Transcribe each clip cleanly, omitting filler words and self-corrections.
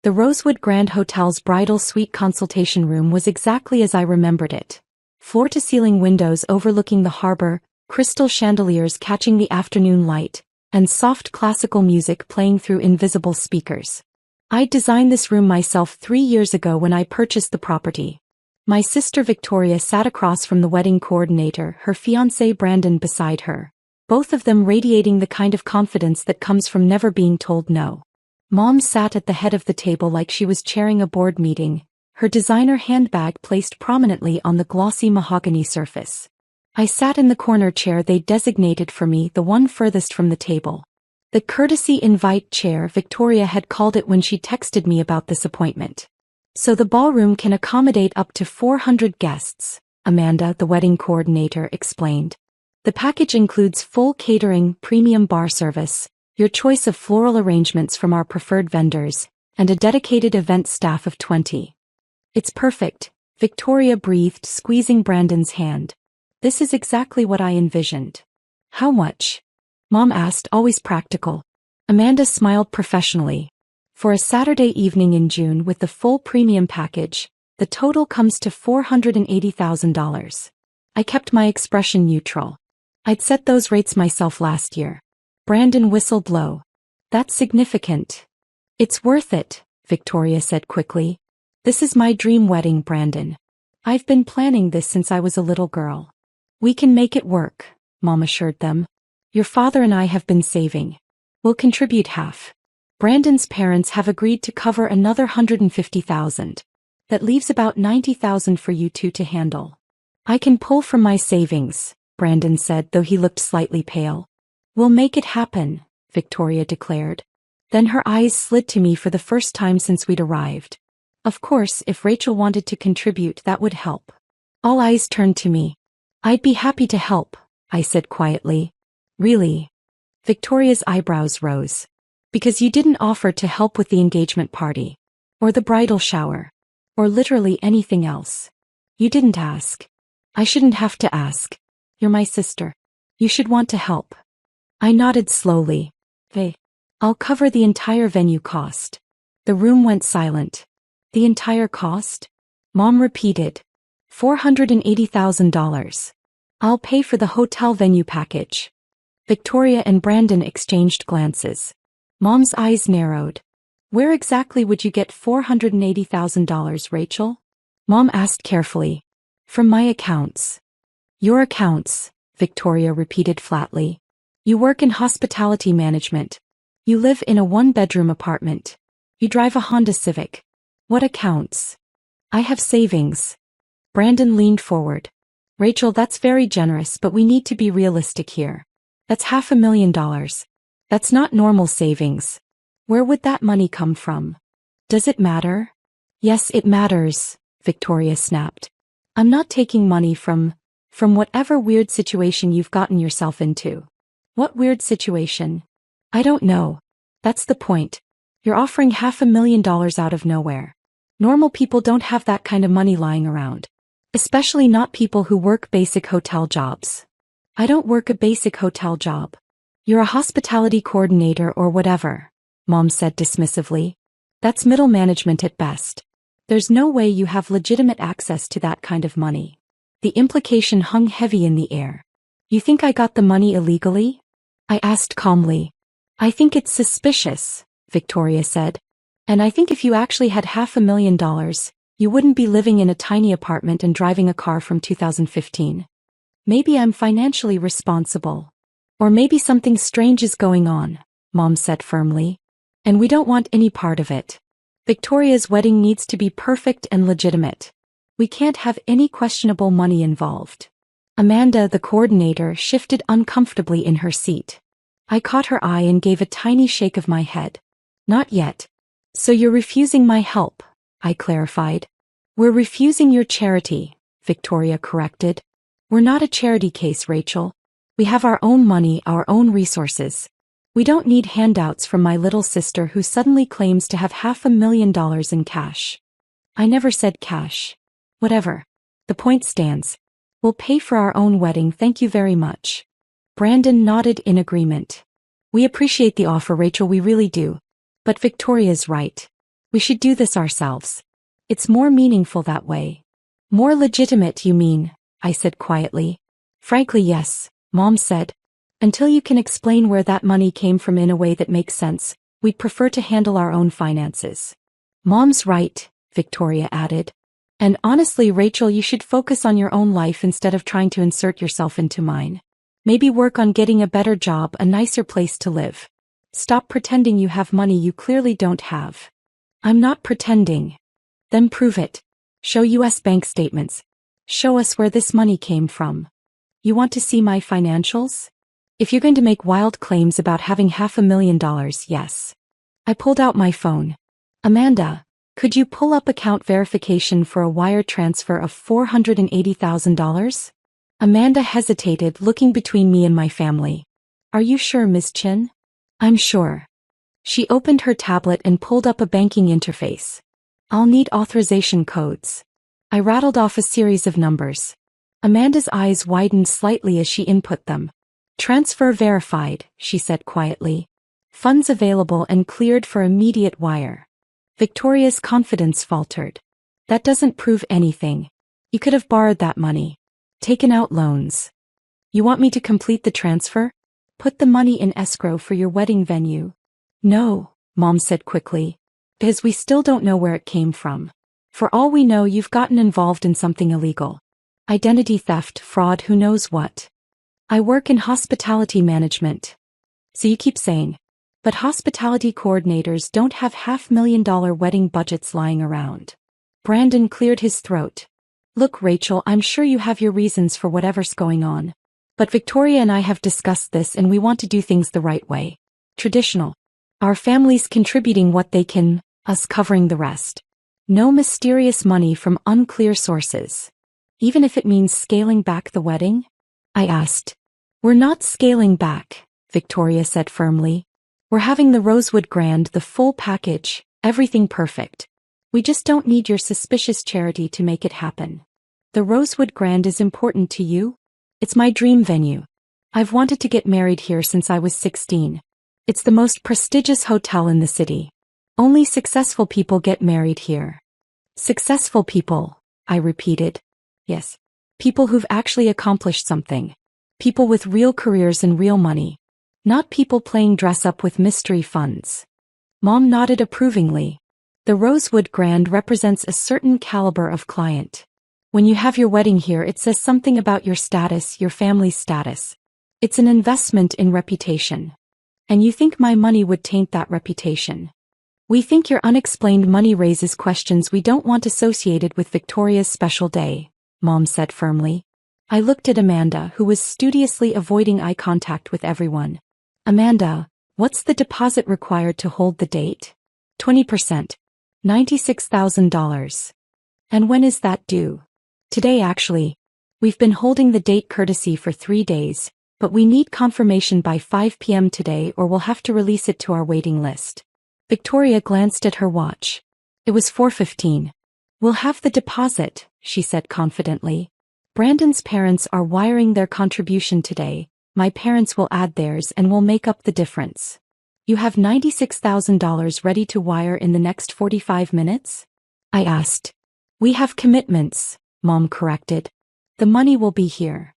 The Rosewood Grand Hotel's bridal suite consultation room was exactly as I remembered it. Floor-to-ceiling windows overlooking the harbor, crystal chandeliers catching the afternoon light, and soft classical music playing through invisible speakers. I'd designed this room myself 3 years ago when I purchased the property. My sister Victoria sat across from the wedding coordinator, her fiancé Brandon beside her, both of them radiating the kind of confidence that comes from never being told no. Mom sat at the head of the table like she was chairing a board meeting, her designer handbag placed prominently on the glossy mahogany surface. I sat in the corner chair they'd designated for me, the one furthest from the table. The courtesy invite chair, Victoria had called it when she texted me about this appointment. So the ballroom can accommodate up to 400 guests, Amanda, the wedding coordinator, explained. The package includes full catering, premium bar service, your choice of floral arrangements from our preferred vendors, and a dedicated event staff of 20. It's perfect, Victoria breathed, squeezing Brandon's hand. This is exactly what I envisioned. How much? Mom asked, always practical. Amanda smiled professionally. For a Saturday evening in June with the full premium package, the total comes to $480,000. I kept my expression neutral. I'd set those rates myself last year. Brandon whistled low. That's significant. It's worth it, Victoria said quickly. This is my dream wedding, Brandon. I've been planning this since I was a little girl. We can make it work, Mom assured them. Your father and I have been saving. We'll contribute half. Brandon's parents have agreed to cover another $150,000. That leaves about $90,000 for you two to handle. I can pull from my savings, Brandon said, though he looked slightly pale. We'll make it happen, Victoria declared. Then her eyes slid to me for the first time since we'd arrived. Of course, if Rachel wanted to contribute, that would help. All eyes turned to me. I'd be happy to help, I said quietly. Really? Victoria's eyebrows rose. Because you didn't offer to help with the engagement party, or the bridal shower, or literally anything else. You didn't ask. I shouldn't have to ask. You're my sister. You should want to help. I nodded slowly. I'll cover the entire venue cost. The room went silent. The entire cost? Mom repeated. $480,000. I'll pay for the hotel venue package. Victoria and Brandon exchanged glances. Mom's eyes narrowed. Where exactly would you get $480,000, Rachel? Mom asked carefully. From my accounts. Your accounts, Victoria repeated flatly. You work in hospitality management. You live in a one-bedroom apartment. You drive a Honda Civic. What accounts? I have savings. Brandon leaned forward. Rachel, that's very generous, but we need to be realistic here. That's $500,000. That's not normal savings. Where would that money come from? Does it matter? Yes, it matters, Victoria snapped. I'm not taking money from whatever weird situation you've gotten yourself into. What weird situation? I don't know. That's the point. You're offering $500,000 out of nowhere. Normal people don't have that kind of money lying around. Especially not people who work basic hotel jobs. I don't work a basic hotel job. You're a hospitality coordinator or whatever, Mom said dismissively. That's middle management at best. There's no way you have legitimate access to that kind of money. The implication hung heavy in the air. You think I got the money illegally? I asked calmly. I think it's suspicious, Victoria said. And I think if you actually had $500,000, you wouldn't be living in a tiny apartment and driving a car from 2015. Maybe I'm financially responsible. Or maybe something strange is going on, Mom said firmly. And we don't want any part of it. Victoria's wedding needs to be perfect and legitimate. We can't have any questionable money involved. Amanda, the coordinator, shifted uncomfortably in her seat. I caught her eye and gave a tiny shake of my head. Not yet. So you're refusing my help, I clarified. We're refusing your charity, Victoria corrected. We're not a charity case, Rachel. We have our own money, our own resources. We don't need handouts from my little sister who suddenly claims to have $500,000 in cash. I never said cash. Whatever. The point stands. We'll pay for our own wedding, thank you very much. Brandon nodded in agreement. We appreciate the offer, Rachel, we really do. But Victoria's right. We should do this ourselves. It's more meaningful that way. More legitimate, you mean? I said quietly. Frankly, yes, Mom said. Until you can explain where that money came from in a way that makes sense, we'd prefer to handle our own finances. Mom's right, Victoria added. And honestly, Rachel, you should focus on your own life instead of trying to insert yourself into mine. Maybe work on getting a better job, a nicer place to live. Stop pretending you have money you clearly don't have. I'm not pretending. Then prove it. Show US bank statements. Show us where this money came from. You want to see my financials? If you're going to make wild claims about having $500,000, yes. I pulled out my phone. Amanda, could you pull up account verification for a wire transfer of $480,000? Amanda hesitated, looking between me and my family. Are you sure, Ms. Chin? I'm sure. She opened her tablet and pulled up a banking interface. I'll need authorization codes. I rattled off a series of numbers. Amanda's eyes widened slightly as she input them. Transfer verified, she said quietly. Funds available and cleared for immediate wire. Victoria's confidence faltered. That doesn't prove anything. You could have borrowed that money. Taken out loans. You want me to complete the transfer? Put the money in escrow for your wedding venue? No, Mom said quickly. Because we still don't know where it came from. For all we know, you've gotten involved in something illegal. Identity theft, fraud, who knows what. I work in hospitality management. So you keep saying. But hospitality coordinators don't have $500,000 wedding budgets lying around. Brandon cleared his throat. Look, Rachel, I'm sure you have your reasons for whatever's going on. But Victoria and I have discussed this and we want to do things the right way. Traditional. Our families contributing what they can, us covering the rest. No mysterious money from unclear sources. Even if it means scaling back the wedding? I asked. We're not scaling back, Victoria said firmly. We're having the Rosewood Grand, the full package, everything perfect. We just don't need your suspicious charity to make it happen. The Rosewood Grand is important to you? It's my dream venue. I've wanted to get married here since I was 16. It's the most prestigious hotel in the city. Only successful people get married here. Successful people, I repeated. Yes. People who've actually accomplished something. People with real careers and real money. Not people playing dress up with mystery funds. Mom nodded approvingly. The Rosewood Grand represents a certain caliber of client. When you have your wedding here, it says something about your status, your family's status. It's an investment in reputation. And you think my money would taint that reputation. We think your unexplained money raises questions we don't want associated with Victoria's special day, Mom said firmly. I looked at Amanda, who was studiously avoiding eye contact with everyone. Amanda, what's the deposit required to hold the date? 20%. $96,000. And when is that due? Today actually. We've been holding the date courtesy for 3 days, but we need confirmation by 5 p.m. today or we'll have to release it to our waiting list. Victoria glanced at her watch. It was 4:15. We'll have the deposit, she said confidently. Brandon's parents are wiring their contribution today. My parents will add theirs and we'll make up the difference. You have $96,000 ready to wire in the next 45 minutes? I asked. We have commitments, Mom corrected. The money will be here.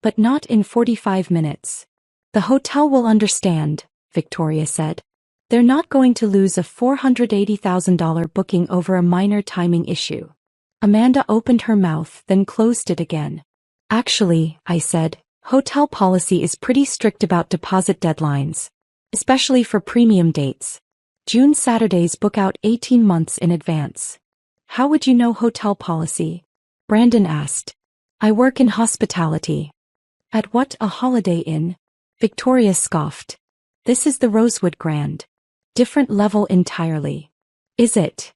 But not in 45 minutes. The hotel will understand, Victoria said. They're not going to lose a $480,000 booking over a minor timing issue. Amanda opened her mouth, then closed it again. Actually, I said, hotel policy is pretty strict about deposit deadlines. Especially for premium dates. June Saturdays book out 18 months in advance. How would you know hotel policy? Brandon asked. I work in hospitality. At what, a Holiday Inn? Victoria scoffed. This is the Rosewood Grand. Different level entirely. Is it?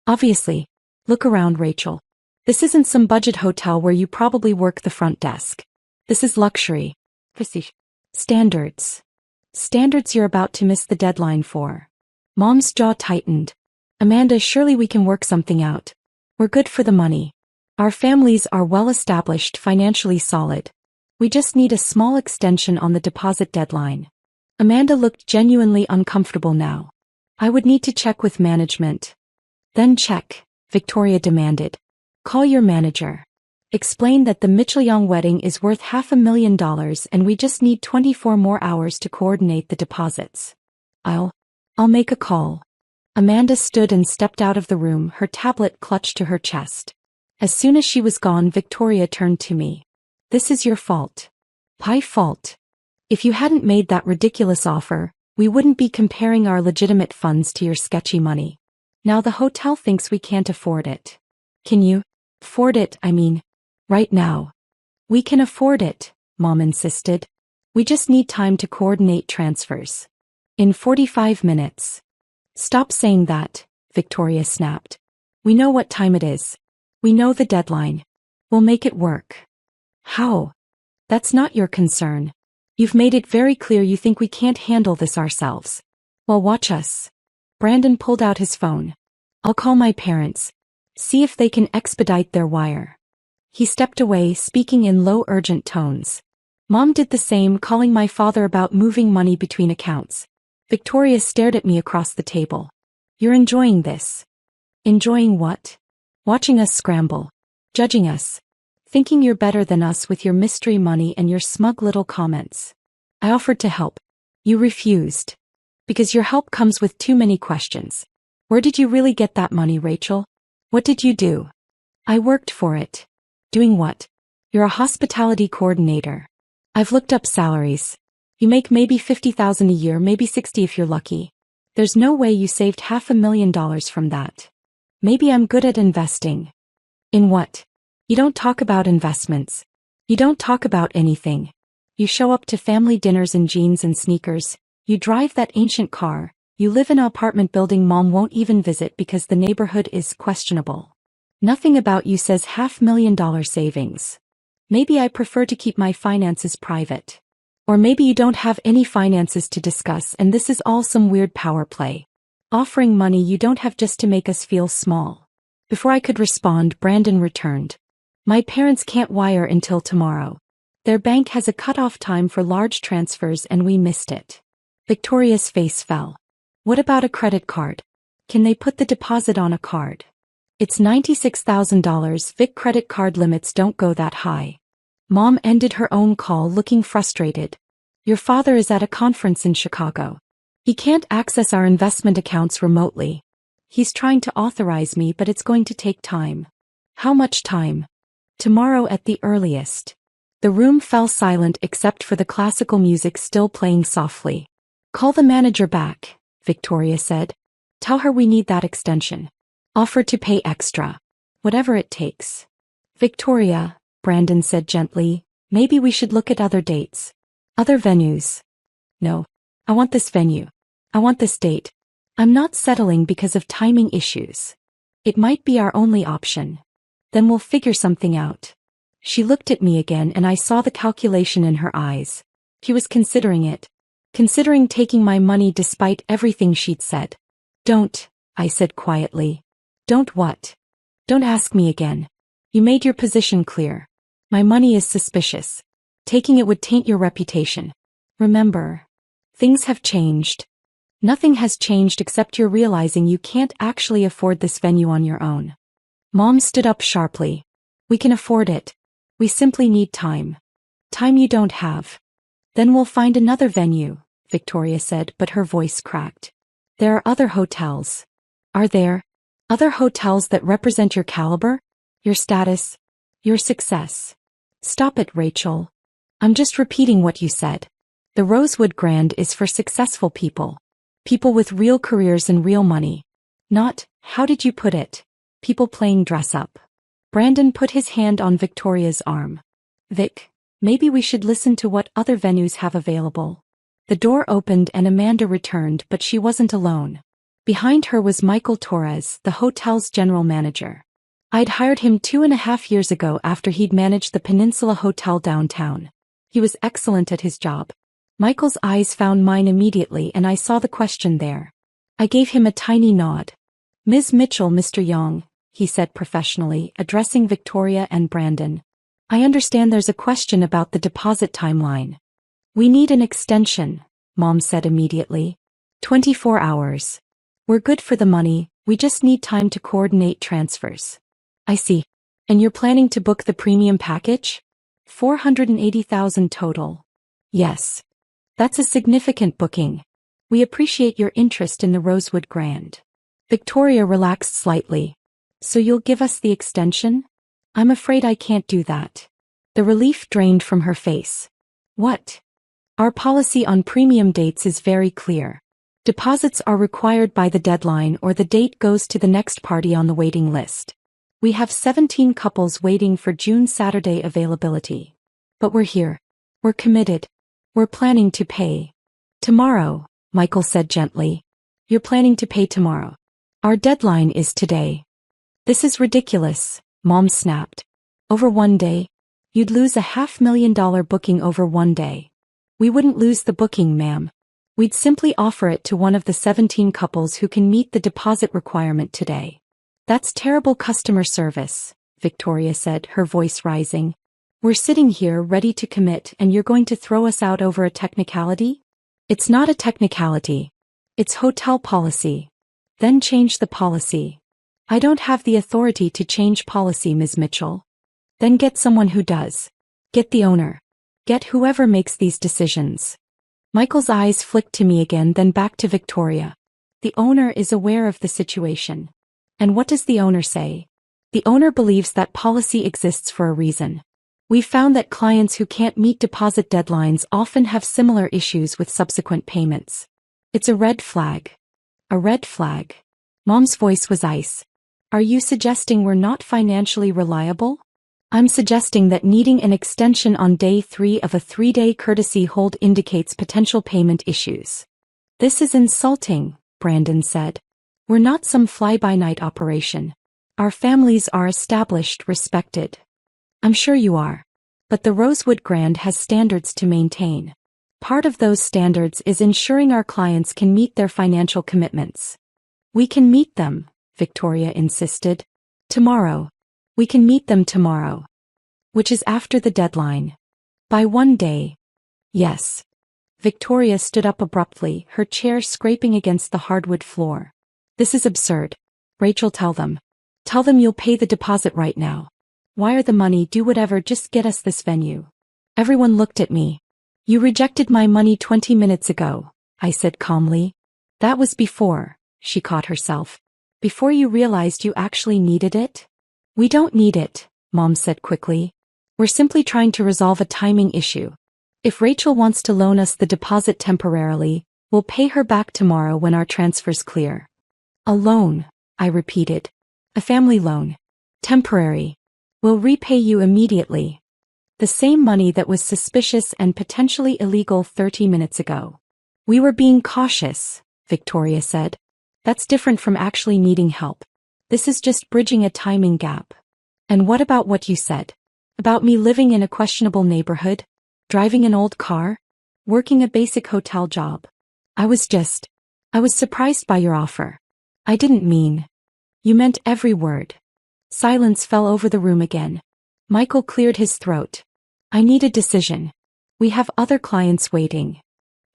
Obviously. Look around, Rachel. This isn't some budget hotel where you probably work the front desk. This is luxury. Prestige. Standards. Standards you're about to miss the deadline for. Mom's jaw tightened. Amanda, surely we can work something out. We're good for the money. Our families are well established, financially solid. We just need a small extension on the deposit deadline. Amanda looked genuinely uncomfortable now. I would need to check with management. Then check, Victoria demanded. Call your manager. Explain that the Mitchell-Young wedding is worth $500,000 and we just need 24 more hours to coordinate the deposits. I'll make a call. Amanda stood and stepped out of the room, her tablet clutched to her chest. As soon as she was gone, Victoria turned to me. This is your fault. My fault. If you hadn't made that ridiculous offer, we wouldn't be comparing our legitimate funds to your sketchy money. Now the hotel thinks we can't afford it. Can you afford it, I mean? Right now. We can afford it, Mom insisted. We just need time to coordinate transfers. In 45 minutes. Stop saying that, Victoria snapped. We know what time it is. We know the deadline. We'll make it work. How? That's not your concern. You've made it very clear you think we can't handle this ourselves. Well, watch us. Brandon pulled out his phone. I'll call my parents. See if they can expedite their wire. He stepped away, speaking in low, urgent tones. Mom did the same, calling my father about moving money between accounts. Victoria stared at me across the table. You're enjoying this. Enjoying what? Watching us scramble. Judging us. Thinking you're better than us with your mystery money and your smug little comments. I offered to help. You refused. Because your help comes with too many questions. Where did you really get that money, Rachel? What did you do? I worked for it. Doing what? You're a hospitality coordinator. I've looked up salaries. You make maybe $50,000 a year, maybe 60 if you're lucky. There's no way you saved $500,000 from that. Maybe I'm good at investing. In what? You don't talk about investments. You don't talk about anything. You show up to family dinners in jeans and sneakers. You drive that ancient car. You live in an apartment building Mom won't even visit because the neighborhood is questionable. Nothing about you says $500,000 savings. Maybe I prefer to keep my finances private. Or maybe you don't have any finances to discuss and this is all some weird power play. Offering money you don't have just to make us feel small. Before I could respond, Brandon returned. My parents can't wire until tomorrow. Their bank has a cutoff time for large transfers and we missed it. Victoria's face fell. What about a credit card? Can they put the deposit on a card? It's $96,000. Vic credit card limits don't go that high. Mom ended her own call looking frustrated. Your father is at a conference in Chicago. He can't access our investment accounts remotely. He's trying to authorize me, but it's going to take time. How much time? Tomorrow at the earliest. The room fell silent except for the classical music still playing softly. Call the manager back, Victoria said. Tell her we need that extension. Offer to pay extra. Whatever it takes. Victoria, Brandon said gently, maybe we should look at other dates. Other venues. No. I want this venue. I want this date. I'm not settling because of timing issues. It might be our only option. Then we'll figure something out. She looked at me again and I saw the calculation in her eyes. She was considering it. Considering taking my money despite everything she'd said. Don't, I said quietly. Don't what? Don't ask me again. You made your position clear. My money is suspicious. Taking it would taint your reputation. Remember, things have changed. Nothing has changed except you're realizing you can't actually afford this venue on your own. Mom stood up sharply. We can afford it. We simply need time. Time you don't have. Then we'll find another venue, Victoria said, but her voice cracked. There are other hotels. Are there? Other hotels that represent your caliber? Your status? Your success? Stop it, Rachel. I'm just repeating what you said. The Rosewood Grand is for successful people. People with real careers and real money. Not, how did you put it? People playing dress up. Brandon put his hand on Victoria's arm. Vic, maybe we should listen to what other venues have available. The door opened and Amanda returned, but she wasn't alone. Behind her was Michael Torres, the hotel's general manager. I'd hired him 2.5 years ago after he'd managed the Peninsula Hotel downtown. He was excellent at his job. Michael's eyes found mine immediately and I saw the question there. I gave him a tiny nod. Ms. Mitchell, Mr. Young, he said professionally, addressing Victoria and Brandon. I understand there's a question about the deposit timeline. We need an extension, Mom said immediately. 24 hours. We're good for the money, We just need time to coordinate transfers. I see. And you're planning to book the premium package? 480,000 total. Yes. That's a significant booking. We appreciate your interest in the Rosewood Grand. Victoria relaxed slightly. So you'll give us the extension? I'm afraid I can't do that. The relief drained from her face. What? Our policy on premium dates is very clear. Deposits are required by the deadline or the date goes to the next party on the waiting list. We have 17 couples waiting for June Saturday availability. But we're here. We're committed. We're planning to pay. Tomorrow, Michael said gently. You're planning to pay tomorrow. Our deadline is today. This is ridiculous, Mom snapped. Over one day? You'd lose a $500,000 booking over one day. We wouldn't lose the booking, ma'am. We'd simply offer it to one of the 17 couples who can meet the deposit requirement today. That's terrible customer service, Victoria said, her voice rising. We're sitting here ready to commit and you're going to throw us out over a technicality? It's not a technicality. It's hotel policy. Then change the policy. I don't have the authority to change policy, Ms. Mitchell. Then get someone who does. Get the owner. Get whoever makes these decisions. Michael's eyes flicked to me again, then back to Victoria. The owner is aware of the situation. And what does the owner say? The owner believes that policy exists for a reason. We've found that clients who can't meet deposit deadlines often have similar issues with subsequent payments. It's a red flag. A red flag. Mom's voice was ice. Are you suggesting we're not financially reliable? I'm suggesting that needing an extension on day 3 of a 3-day courtesy hold indicates potential payment issues. This is insulting, Brandon said. We're not some fly-by-night operation. Our families are established, respected. I'm sure you are. But the Rosewood Grand has standards to maintain. Part of those standards is ensuring our clients can meet their financial commitments. We can meet them, Victoria insisted. Tomorrow. We can meet them tomorrow. Which is after the deadline. By one day. Yes. Victoria stood up abruptly, her chair scraping against the hardwood floor. This is absurd. Rachel, tell them. Tell them you'll pay the deposit right now. Wire the money, do whatever, just get us this venue. Everyone looked at me. You rejected my money 20 minutes ago, I said calmly. That was before, she caught herself. Before you realized you actually needed it? We don't need it, Mom said quickly. We're simply trying to resolve a timing issue. If Rachel wants to loan us the deposit temporarily, we'll pay her back tomorrow when our transfer's clear. A loan, I repeated. A family loan. Temporary. We'll repay you immediately. The same money that was suspicious and potentially illegal 30 minutes ago. We were being cautious, Victoria said. That's different from actually needing help. This is just bridging a timing gap. And what about what you said? About me living in a questionable neighborhood? Driving an old car? Working a basic hotel job? I was surprised by your offer. I didn't mean. You meant every word. Silence fell over the room again. Michael cleared his throat. I need a decision. We have other clients waiting.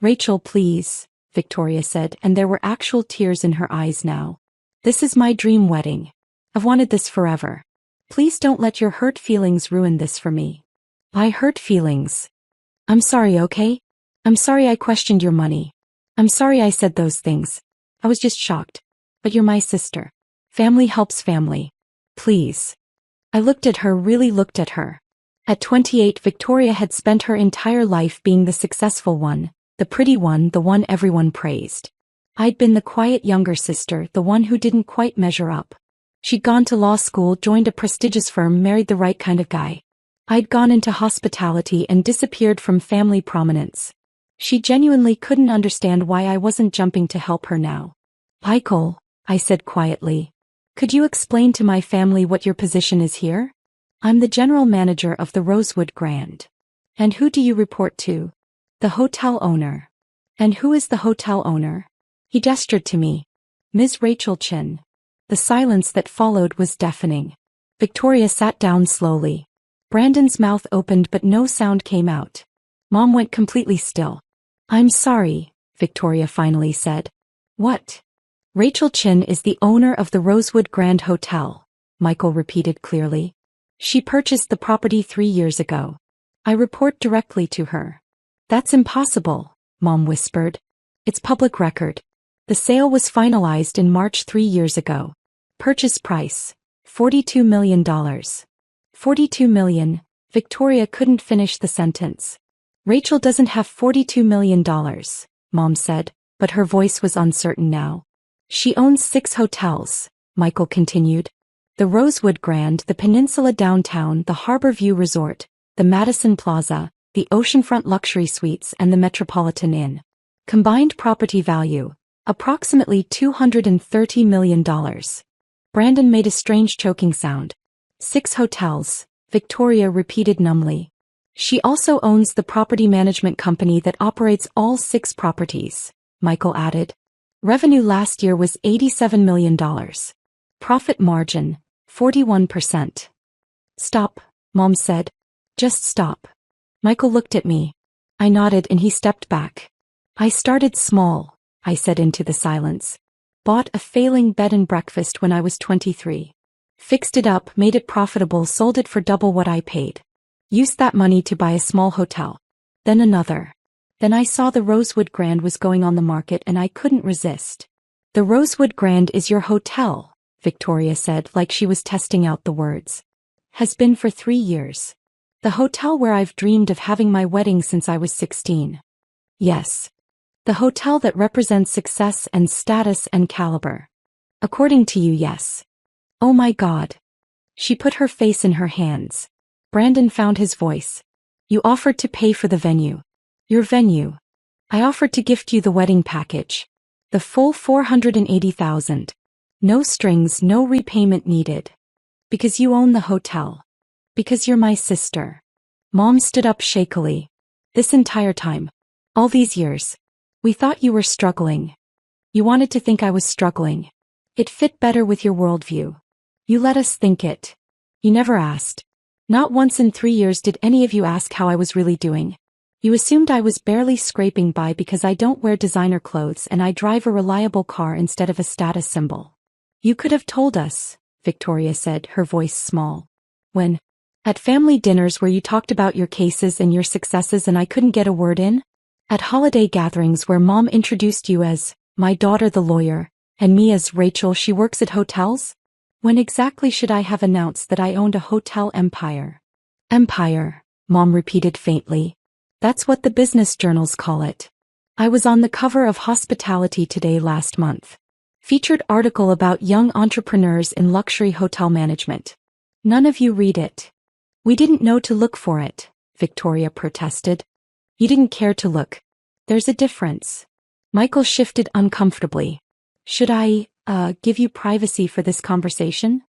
Rachel, please, Victoria said, and there were actual tears in her eyes now. This is my dream wedding. I've wanted this forever. Please don't let your hurt feelings ruin this for me. By hurt feelings. I'm sorry, okay? I'm sorry I questioned your money. I'm sorry I said those things. I was just shocked. But you're my sister. Family helps family. Please. I looked at her, really looked at her. At 28, Victoria had spent her entire life being the successful one, the pretty one, the one everyone praised. I'd been the quiet younger sister, the one who didn't quite measure up. She'd gone to law school, joined a prestigious firm, married the right kind of guy. I'd gone into hospitality and disappeared from family prominence. She genuinely couldn't understand why I wasn't jumping to help her now. Michael, I said quietly. Could you explain to my family what your position is here? I'm the general manager of the Rosewood Grand. And who do you report to? The hotel owner. And who is the hotel owner? He gestured to me. Ms. Rachel Chin. The silence that followed was deafening. Victoria sat down slowly. Brandon's mouth opened but no sound came out. Mom went completely still. I'm sorry, Victoria finally said. What? Rachel Chin is the owner of the Rosewood Grand Hotel, Michael repeated clearly. She purchased the property 3 years ago. I report directly to her. That's impossible, Mom whispered. It's public record. The sale was finalized in March 3 years ago. Purchase price, $42 million. $42 million, Victoria couldn't finish the sentence. Rachel doesn't have $42 million, Mom said, but her voice was uncertain now. She owns 6 hotels, Michael continued. The Rosewood Grand, the Peninsula Downtown, the Harbor View Resort, the Madison Plaza, the Oceanfront Luxury Suites and the Metropolitan Inn. Combined property value, approximately $230 million. Brandon made a strange choking sound. 6 hotels, Victoria repeated numbly. She also owns the property management company that operates all 6 properties, Michael added. Revenue last year was $87 million. Profit margin, 41%. Stop, Mom said. Just stop. Michael looked at me. I nodded and he stepped back. I started small, I said into the silence. Bought a failing bed and breakfast when I was 23. Fixed it up, made it profitable, sold it for double what I paid. Used that money to buy a small hotel. Then another. Then I saw the Rosewood Grand was going on the market and I couldn't resist. The Rosewood Grand is your hotel, Victoria said like she was testing out the words. Has been for 3 years. The hotel where I've dreamed of having my wedding since I was 16. Yes. The hotel that represents success and status and caliber. According to you, yes. Oh my God. She put her face in her hands. Brandon found his voice. You offered to pay for the venue. Your venue. I offered to gift you the wedding package. The full $480,000. No strings, no repayment needed. Because you own the hotel. Because you're my sister. Mom stood up shakily. This entire time. All these years. We thought you were struggling. You wanted to think I was struggling. It fit better with your worldview. You let us think it. You never asked. Not once in 3 years did any of you ask how I was really doing. You assumed I was barely scraping by because I don't wear designer clothes and I drive a reliable car instead of a status symbol. You could have told us, Victoria said, her voice small. When? At family dinners where you talked about your cases and your successes and I couldn't get a word in? At holiday gatherings where Mom introduced you as, my daughter the lawyer, and me as Rachel she works at hotels? When exactly should I have announced that I owned a hotel empire? Empire, Mom repeated faintly. That's what the business journals call it. I was on the cover of Hospitality Today last month. Featured article about young entrepreneurs in luxury hotel management. None of you read it. We didn't know to look for it, Victoria protested. You didn't care to look. There's a difference. Michael shifted uncomfortably. Should I, give you privacy for this conversation?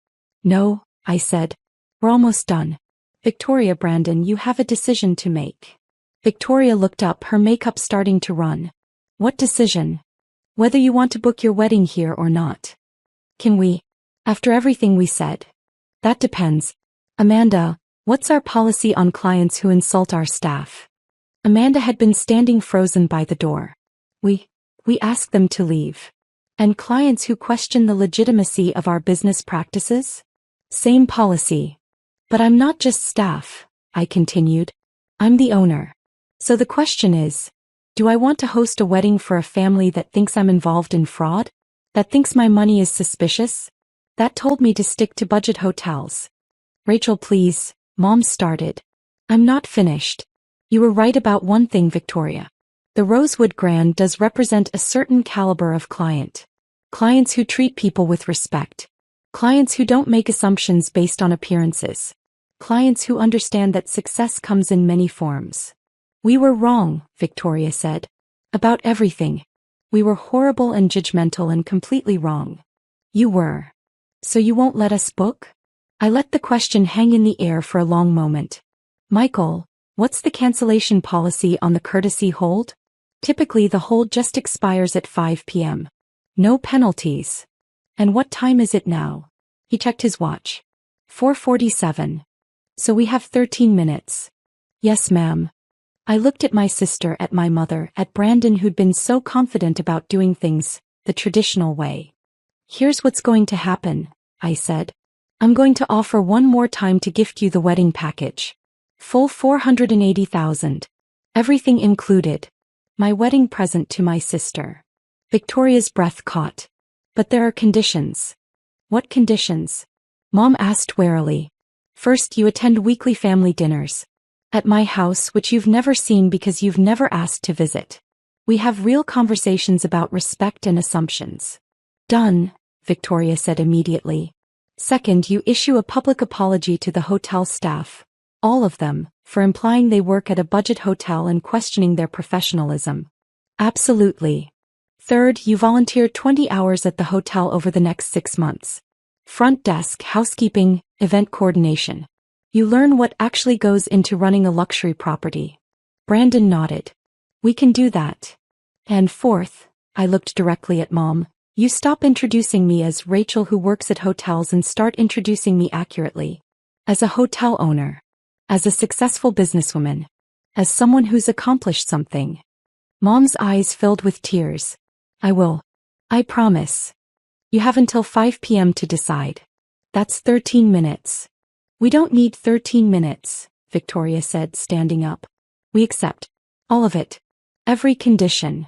No, I said. We're almost done. Victoria, Brandon, you have a decision to make. Victoria looked up, her makeup starting to run. What decision? Whether you want to book your wedding here or not. Can we? After everything we said. That depends. Amanda, what's our policy on clients who insult our staff? Amanda had been standing frozen by the door. We ask them to leave. And clients who question the legitimacy of our business practices? Same policy. But I'm not just staff, I continued. I'm the owner. So the question is, do I want to host a wedding for a family that thinks I'm involved in fraud? That thinks my money is suspicious? That told me to stick to budget hotels. Rachel, please, Mom started. I'm not finished. You were right about one thing, Victoria. The Rosewood Grand does represent a certain caliber of client. Clients who treat people with respect. Clients who don't make assumptions based on appearances. Clients who understand that success comes in many forms. We were wrong, Victoria said. About everything. We were horrible and judgmental and completely wrong. You were. So you won't let us book? I let the question hang in the air for a long moment. Michael, what's the cancellation policy on the courtesy hold? Typically the hold just expires at 5 p.m. No penalties. And what time is it now? He checked his watch. 4:47. So we have 13 minutes. Yes, ma'am. I looked at my sister, at my mother, at Brandon who'd been so confident about doing things the traditional way. Here's what's going to happen, I said. I'm going to offer one more time to gift you the wedding package. Full $480,000. Everything included. My wedding present to my sister. Victoria's breath caught. But there are conditions. What conditions? Mom asked warily. First, you attend weekly family dinners. At my house, which you've never seen because you've never asked to visit. We have real conversations about respect and assumptions. Done, Victoria said immediately. Second, you issue a public apology to the hotel staff. All of them, for implying they work at a budget hotel and questioning their professionalism. Absolutely. Third, you volunteer 20 hours at the hotel over the next 6 months. Front desk, housekeeping, event coordination. You learn what actually goes into running a luxury property. Brandon nodded. We can do that. And fourth, I looked directly at Mom, you stop introducing me as Rachel who works at hotels and start introducing me accurately. As a hotel owner. As a successful businesswoman. As someone who's accomplished something. Mom's eyes filled with tears. I will. I promise. You have until 5 p.m. to decide. That's 13 minutes. We don't need 13 minutes, Victoria said, standing up. We accept. All of it. Every condition.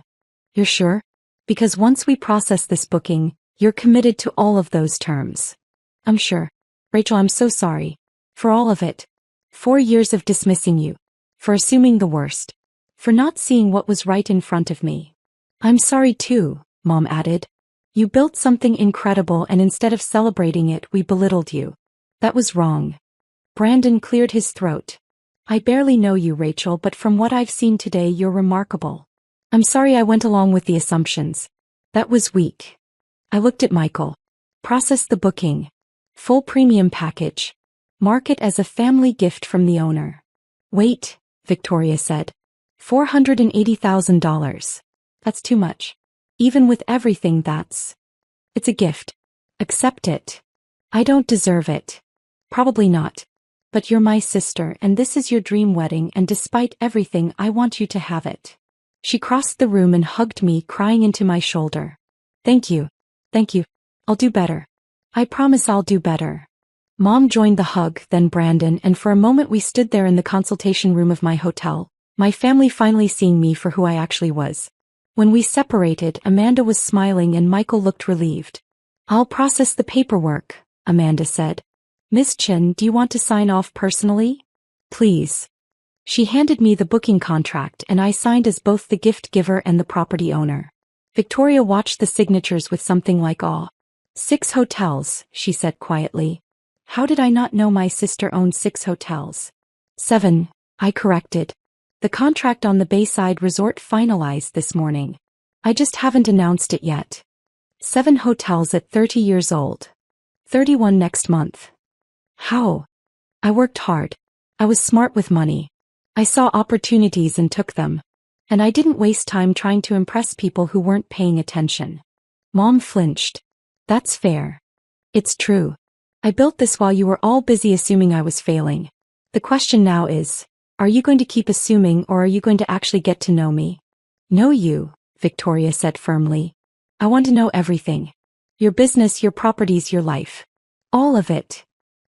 You're sure? Because once we process this booking, you're committed to all of those terms. I'm sure. Rachel, I'm so sorry. For all of it. 4 years of dismissing you. For assuming the worst. For not seeing what was right in front of me. I'm sorry too, Mom added. You built something incredible and instead of celebrating it, we belittled you. That was wrong. Brandon cleared his throat. I barely know you, Rachel, but from what I've seen today, you're remarkable. I'm sorry I went along with the assumptions. That was weak. I looked at Michael. Process the booking. Full premium package. Mark it as a family gift from the owner. Wait, Victoria said. $480,000. That's too much. Even with everything it's a gift. Accept it. I don't deserve it. Probably not. But you're my sister and this is your dream wedding and despite everything I want you to have it. She crossed the room and hugged me, crying into my shoulder. Thank you. Thank you. I'll do better. I promise I'll do better. Mom joined the hug, then Brandon, and for a moment we stood there in the consultation room of my hotel, my family finally seeing me for who I actually was. When we separated, Amanda was smiling and Michael looked relieved. I'll process the paperwork, Amanda said. Miss Chin, do you want to sign off personally? Please. She handed me the booking contract and I signed as both the gift giver and the property owner. Victoria watched the signatures with something like awe. 6 hotels, she said quietly. How did I not know my sister owned 6 hotels? 7, I corrected. The contract on the Bayside Resort finalized this morning. I just haven't announced it yet. 7 hotels at 30 years old. 31 next month. How? I worked hard. I was smart with money. I saw opportunities and took them. And I didn't waste time trying to impress people who weren't paying attention. Mom flinched. That's fair. It's true. I built this while you were all busy assuming I was failing. The question now is, are you going to keep assuming or are you going to actually get to know me? Know you, Victoria said firmly. I want to know everything. Your business, your properties, your life. All of it.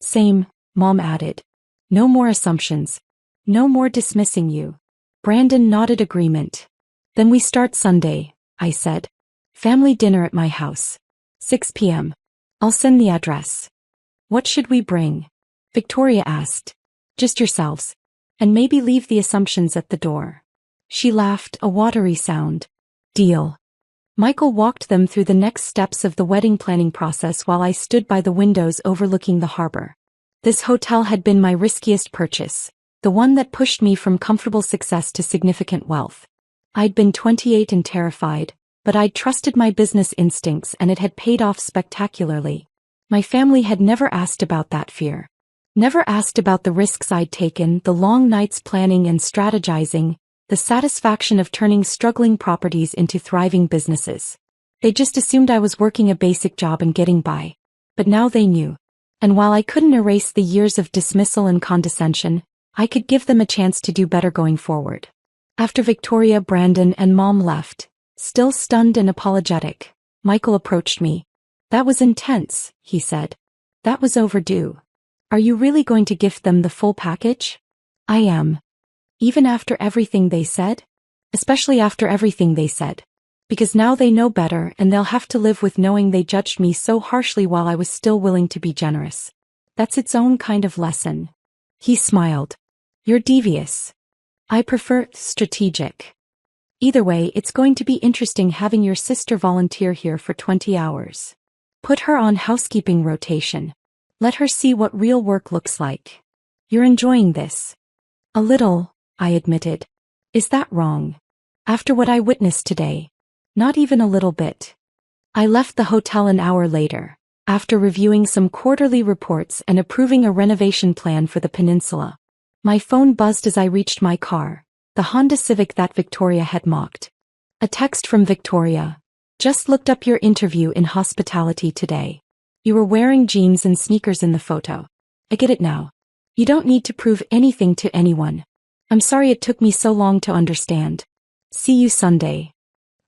Same, Mom added. No more assumptions. No more dismissing you. Brandon nodded agreement. Then we start Sunday, I said. Family dinner at my house. 6 p.m. I'll send the address. What should we bring? Victoria asked. Just yourselves. And maybe leave the assumptions at the door. She laughed, a watery sound. Deal. Michael walked them through the next steps of the wedding planning process while I stood by the windows overlooking the harbor. This hotel had been my riskiest purchase, the one that pushed me from comfortable success to significant wealth. I'd been 28 and terrified, but I'd trusted my business instincts and it had paid off spectacularly. My family had never asked about that fear. Never asked about the risks I'd taken, the long nights planning and strategizing, the satisfaction of turning struggling properties into thriving businesses. They just assumed I was working a basic job and getting by. But now they knew. And while I couldn't erase the years of dismissal and condescension, I could give them a chance to do better going forward. After Victoria, Brandon, and Mom left, still stunned and apologetic, Michael approached me. That was intense, he said. That was overdue. Are you really going to gift them the full package? I am. Even after everything they said? Especially after everything they said. Because now they know better and they'll have to live with knowing they judged me so harshly while I was still willing to be generous. That's its own kind of lesson. He smiled. You're devious. I prefer strategic. Either way, it's going to be interesting having your sister volunteer here for 20 hours. Put her on housekeeping rotation. Let her see what real work looks like. You're enjoying this. A little, I admitted. Is that wrong? After what I witnessed today? Not even a little bit. I left the hotel an hour later, after reviewing some quarterly reports and approving a renovation plan for the peninsula. My phone buzzed as I reached my car, the Honda Civic that Victoria had mocked. A text from Victoria. Just looked up your interview in hospitality today. You were wearing jeans and sneakers in the photo. I get it now. You don't need to prove anything to anyone. I'm sorry it took me so long to understand. See you Sunday.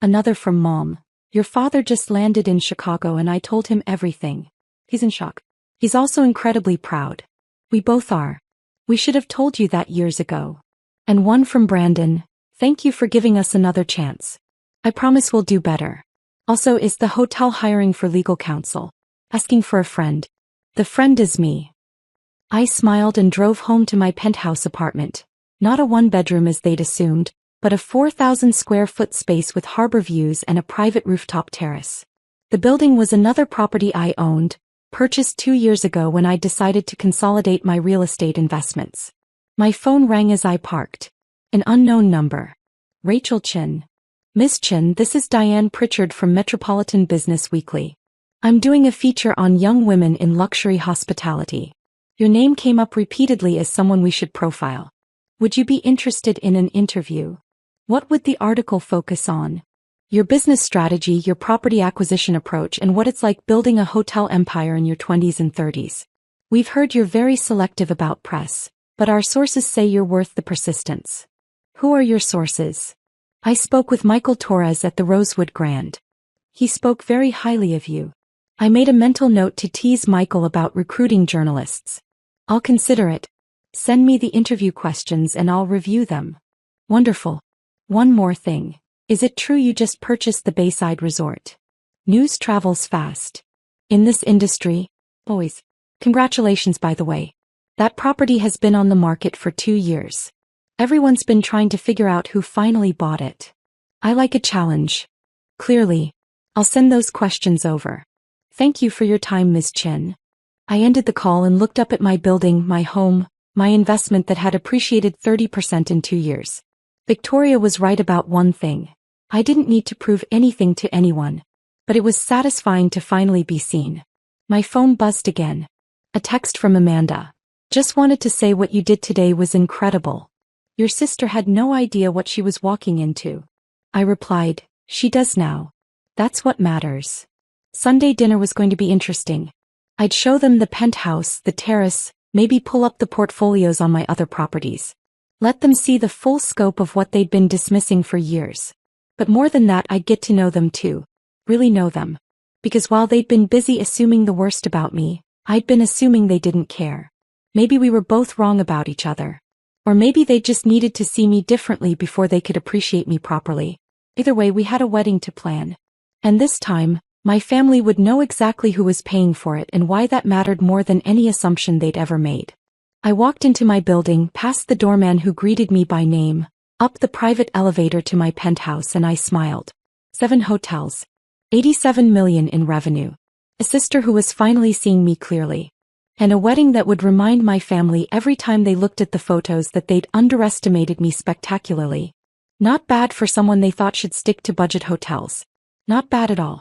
Another from Mom. Your father just landed in Chicago and I told him everything. He's in shock. He's also incredibly proud. We both are. We should have told you that years ago. And one from Brandon. Thank you for giving us another chance. I promise we'll do better. Also, is the hotel hiring for legal counsel? Asking for a friend. The friend is me. I smiled and drove home to my penthouse apartment. Not a one-bedroom as they'd assumed, but a 4,000 square foot space with harbor views and a private rooftop terrace. The building was another property I owned, purchased 2 years ago when I decided to consolidate my real estate investments. My phone rang as I parked. An unknown number. Rachel Chin. Miss Chin, this is Diane Pritchard from Metropolitan Business Weekly. I'm doing a feature on young women in luxury hospitality. Your name came up repeatedly as someone we should profile. Would you be interested in an interview? What would the article focus on? Your business strategy, your property acquisition approach, and what it's like building a hotel empire in your 20s and 30s. We've heard you're very selective about press, but our sources say you're worth the persistence. Who are your sources? I spoke with Michael Torres at the Rosewood Grand. He spoke very highly of you. I made a mental note to tease Michael about recruiting journalists. I'll consider it. Send me the interview questions and I'll review them. Wonderful. One more thing. Is it true you just purchased the Bayside Resort? News travels fast. In this industry, always. Congratulations, by the way. That property has been on the market for 2 years. Everyone's been trying to figure out who finally bought it. I like a challenge. Clearly. I'll send those questions over. Thank you for your time, Ms. Chin. I ended the call and looked up at my building, my home, my investment that had appreciated 30% in 2 years. Victoria was right about one thing. I didn't need to prove anything to anyone. But it was satisfying to finally be seen. My phone buzzed again. A text from Amanda. Just wanted to say what you did today was incredible. Your sister had no idea what she was walking into. I replied, she does now. That's what matters. Sunday dinner was going to be interesting. I'd show them the penthouse, the terrace, maybe pull up the portfolios on my other properties. Let them see the full scope of what they'd been dismissing for years. But more than that, I'd get to know them too. Really know them. Because while they'd been busy assuming the worst about me, I'd been assuming they didn't care. Maybe we were both wrong about each other. Or maybe they just needed to see me differently before they could appreciate me properly. Either way, we had a wedding to plan. And this time, my family would know exactly who was paying for it and why that mattered more than any assumption they'd ever made. I walked into my building, past the doorman who greeted me by name, up the private elevator to my penthouse, and I smiled. 7 hotels. 87 million in revenue. A sister who was finally seeing me clearly. And a wedding that would remind my family every time they looked at the photos that they'd underestimated me spectacularly. Not bad for someone they thought should stick to budget hotels. Not bad at all.